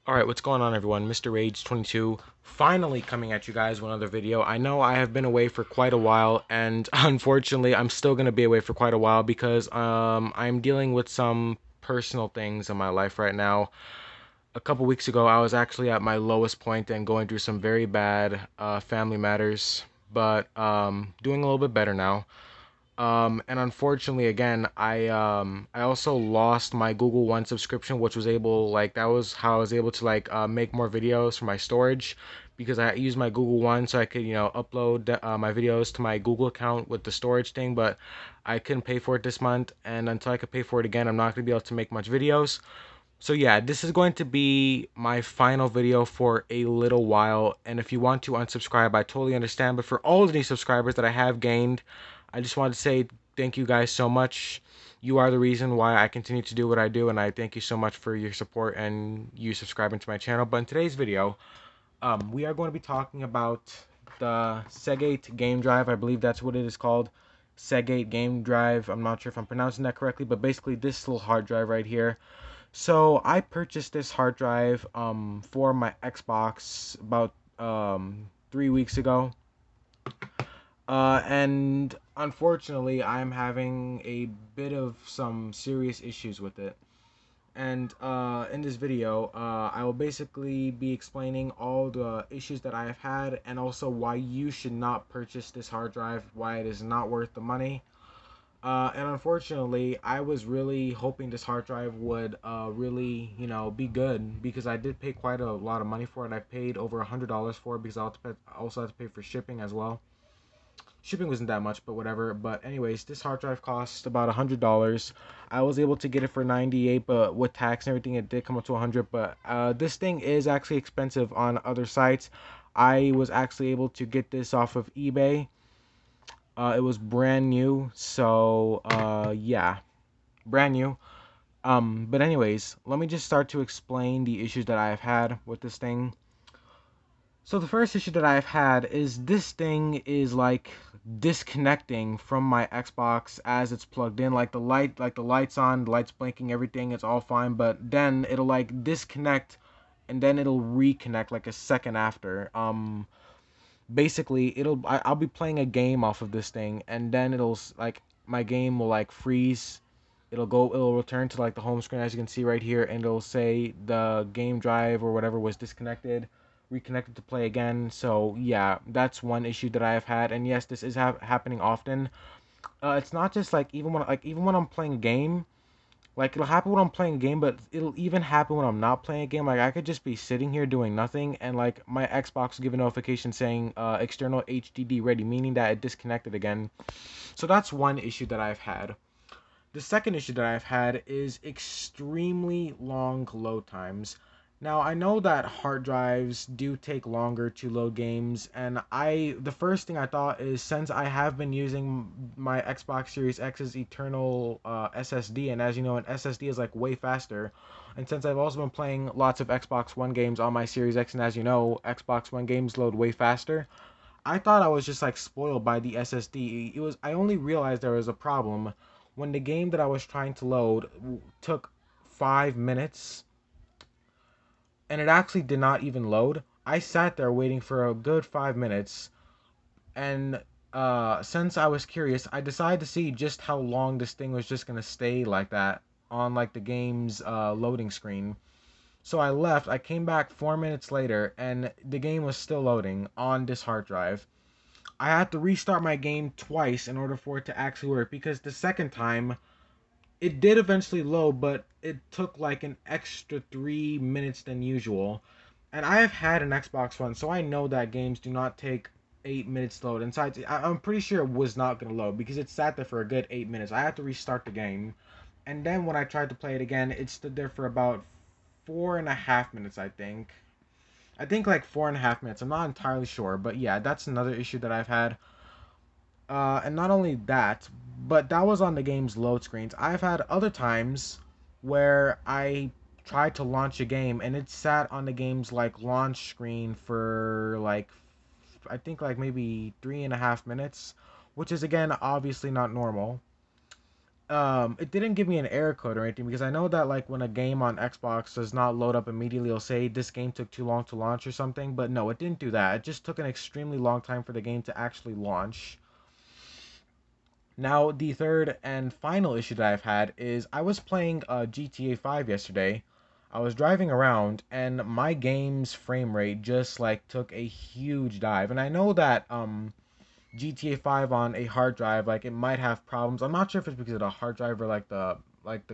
Alright, what's going on everyone? Mr. Rage22 finally coming at you guys with another video. I know I have been away for quite a while, and unfortunately I'm still going to be away for quite a while because I'm dealing with some personal things in my life right now. A couple weeks ago I was actually at my lowest point and going through some very bad family matters, but doing a little bit better now. And unfortunately, again, I also lost my Google One subscription, which was able that was how I was able to make more videos for my storage, because I used my Google One so I could upload my videos to my Google account with the storage thing, but I couldn't pay for it this month, and until I could pay for it again, I'm not gonna be able to make much videos. So yeah, this is going to be my final video for a little while, and if you want to unsubscribe, I totally understand, but for all of these subscribers that I have gained, I just wanted to say thank you guys so much. You are the reason why I continue to do what I do, and I thank you so much for your support and you subscribing to my channel. But in today's video, we are going to be talking about the Seagate game drive. I believe that's what it is called. Seagate game drive. I'm not sure if I'm pronouncing that correctly, but basically this little hard drive right here. So I purchased this hard drive for my Xbox about 3 weeks ago. And unfortunately, I'm having a bit of some serious issues with it. And in this video, I will basically be explaining all the issues that I have had, and also why you should not purchase this hard drive, why it is not worth the money. And unfortunately, I was really hoping this hard drive would really, be good, because I did pay quite a lot of money for it. I paid over $100 for it because I also had to pay for shipping as well. Shipping wasn't that much, but whatever. But anyways, this hard drive cost about $100. I was able to get it for 98, but with tax and everything, it did come up to 100. But this thing is actually expensive on other sites. I was actually able to get this off of eBay. It was brand new, so yeah, brand new. But anyways, let me just start to explain the issues that I have had with this thing. So the first issue that I've had is this thing is like disconnecting from my Xbox as it's plugged in. Like the lights on, the lights blinking, everything, it's all fine, but then it'll like disconnect and then it'll reconnect like a second after. Basically I'll be playing a game off of this thing, and then like my game will like freeze. It'll return to like the home screen, as you can see right here, and it'll say the game drive or whatever was disconnected, reconnected to play again. So yeah, that's one issue that I have had, and yes, this is happening often. It's not just like even when I'm playing a game, like, it'll happen when I'm playing a game, but it'll even happen when I'm not playing a game. Like, I could just be sitting here doing nothing, and, like, my Xbox will give a notification saying, external HDD ready, meaning that it disconnected again. So that's one issue that I've had. The second issue that I've had is extremely long load times. Now, I know that hard drives do take longer to load games, and the first thing I thought is, since I have been using my Xbox Series X's eternal SSD, and as you know, an SSD is like way faster, and since I've also been playing lots of Xbox One games on my Series X, and as you know, Xbox One games load way faster, I thought I was just like spoiled by the SSD. I only realized there was a problem when the game that I was trying to load took 5 minutes, and it actually did not even load. I sat there waiting for a good 5 minutes, and since I was curious, I decided to see just how long this thing was just gonna stay like that on like the game's loading screen. So I left. I came back 4 minutes later, and the game was still loading on this hard drive. I had to restart my game twice in order for it to actually work, because the second time it did eventually load, but it took like an extra 3 minutes than usual. And I have had an Xbox One, so I know that games do not take 8 minutes to load. And besides, I'm pretty sure it was not going to load because it sat there for a good 8 minutes. I had to restart the game. And then when I tried to play it again, it stood there for about 4.5 minutes, I think. I think like 4.5 minutes. I'm not entirely sure. But yeah, that's another issue that I've had. And not only that, but that was on the game's load screens. I've had other times where I tried to launch a game and it sat on the game's like launch screen for like, I think like maybe 3.5 minutes, which is again obviously not normal. it didn't give me an error code or anything, because I know that like when a game on Xbox does not load up immediately, it'll say this game took too long to launch or something. But no, it didn't do that. It just took an extremely long time for the game to actually launch. Now, the third and final issue that I've had is I was playing GTA 5 yesterday. I was driving around and my game's frame rate just like took a huge dive. And I know that GTA 5 on a hard drive, like it might have problems. I'm not sure if it's because of the hard drive or like the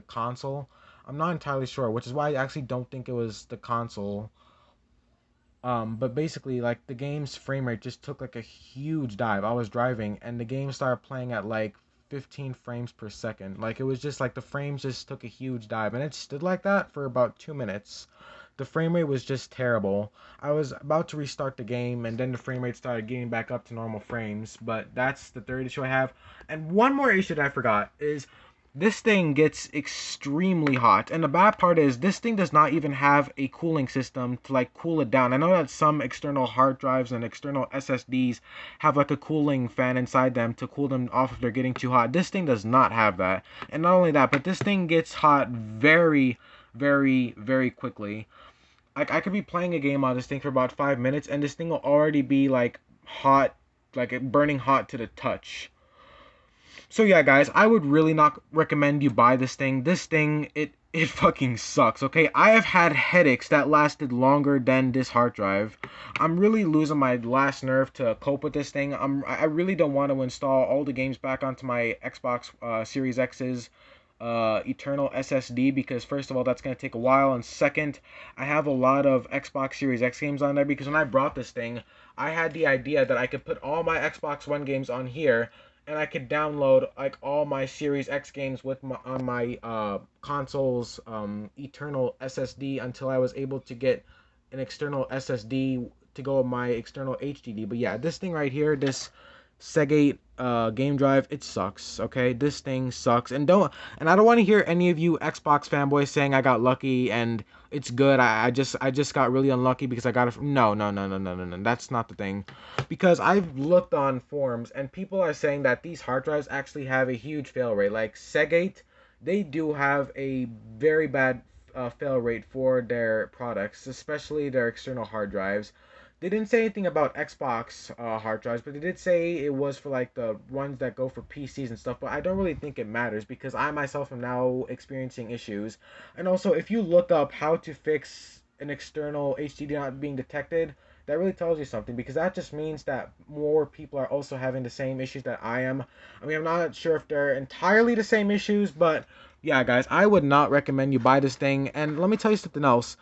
console. I'm not entirely sure, which is why I actually don't think it was the console. But basically, like the game's frame rate just took like a huge dive. I was driving and the game started playing at like 15 frames per second. Like it was just like the frames just took a huge dive, and it stood like that for about 2 minutes. The frame rate was just terrible. I was about to restart the game, and then the frame rate started getting back up to normal frames. But that's the third issue I have. And one more issue that I forgot is this thing gets extremely hot. And the bad part is this thing does not even have a cooling system to like cool it down. I know that some external hard drives and external SSDs have like a cooling fan inside them to cool them off if they're getting too hot. This thing does not have that. And not only that, but this thing gets hot very, very, very quickly. Like I could be playing a game on this thing for about 5 minutes and this thing will already be like hot, like burning hot to the touch. So yeah, guys, I would really not recommend you buy this thing. This thing, it fucking sucks, okay? I have had headaches that lasted longer than this hard drive. I'm really losing my last nerve to cope with this thing. I really don't want to install all the games back onto my Xbox Series X's eternal SSD, because first of all, that's going to take a while, and second, I have a lot of Xbox Series X games on there, because when I brought this thing, I had the idea that I could put all my Xbox One games on here, and I could download like all my Series X games with my on my console's eternal SSD until I was able to get an external SSD to go with my external HDD. But yeah, this thing right here, this Seagate game drive, it sucks. Okay, this thing sucks, and I don't want to hear any of you Xbox fanboys saying I got lucky and it's good. I just got really unlucky because I got it from, no. That's not the thing, because I've looked on forums and people are saying that these hard drives actually have a huge fail rate. Like Seagate, they do have a very bad fail rate for their products, especially their external hard drives. They didn't say anything about Xbox hard drives, but they did say it was for like the ones that go for PCs and stuff. But I don't really think it matters because I myself am now experiencing issues. And also, if you look up how to fix an external HDD not being detected, that really tells you something, because that just means that more people are also having the same issues that I am. I mean, I'm not sure if they're entirely the same issues, but yeah, guys, I would not recommend you buy this thing. And let me tell you something else.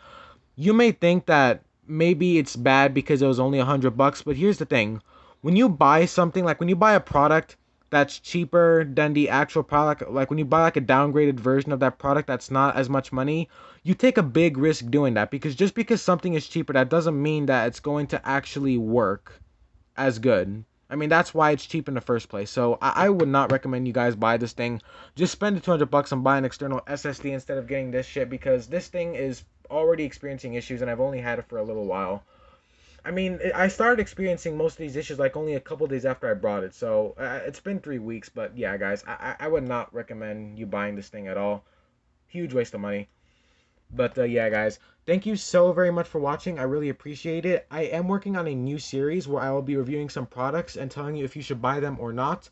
You may think that maybe it's bad because it was only $100, but here's the thing. When you buy something, like when you buy a product that's cheaper than the actual product, like when you buy like a downgraded version of that product that's not as much money, you take a big risk doing that, because just because something is cheaper, that doesn't mean that it's going to actually work as good. I mean, that's why it's cheap in the first place. So I would not recommend you guys buy this thing. Just spend the $200 and buy an external SSD instead of getting this shit, because this thing is already experiencing issues and I've only had it for a little while. I mean, I started experiencing most of these issues like only a couple days after I brought it. So it's been 3 weeks, but yeah, guys, I would not recommend you buying this thing at all. Huge waste of money. But yeah, guys, thank you so very much for watching. I really appreciate it. I am working on a new series where I will be reviewing some products and telling you if you should buy them or not.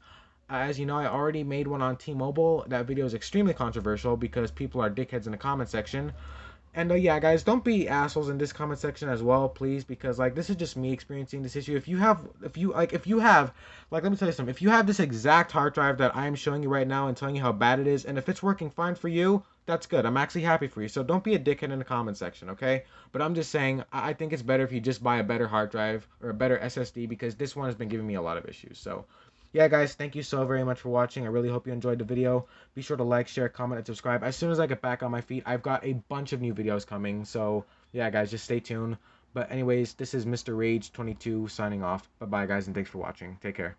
As you know, I already made one on T-Mobile. That video is extremely controversial because people are dickheads in the comment section. And yeah, guys, don't be assholes in this comment section as well, please, because like this is just me experiencing this issue. If you have, like, let me tell you something. If you have this exact hard drive that I am showing you right now and telling you how bad it is, and if it's working fine for you, that's good. I'm actually happy for you. So don't be a dickhead in the comment section, okay? But I'm just saying, I think it's better if you just buy a better hard drive or a better SSD, because this one has been giving me a lot of issues. So yeah, guys, thank you so very much for watching. I really hope you enjoyed the video. Be sure to like, share, comment, and subscribe. As soon as I get back on my feet, I've got a bunch of new videos coming. So yeah, guys, just stay tuned. But anyways, this is Mr. Rage 22 signing off. Bye-bye, guys, and thanks for watching. Take care.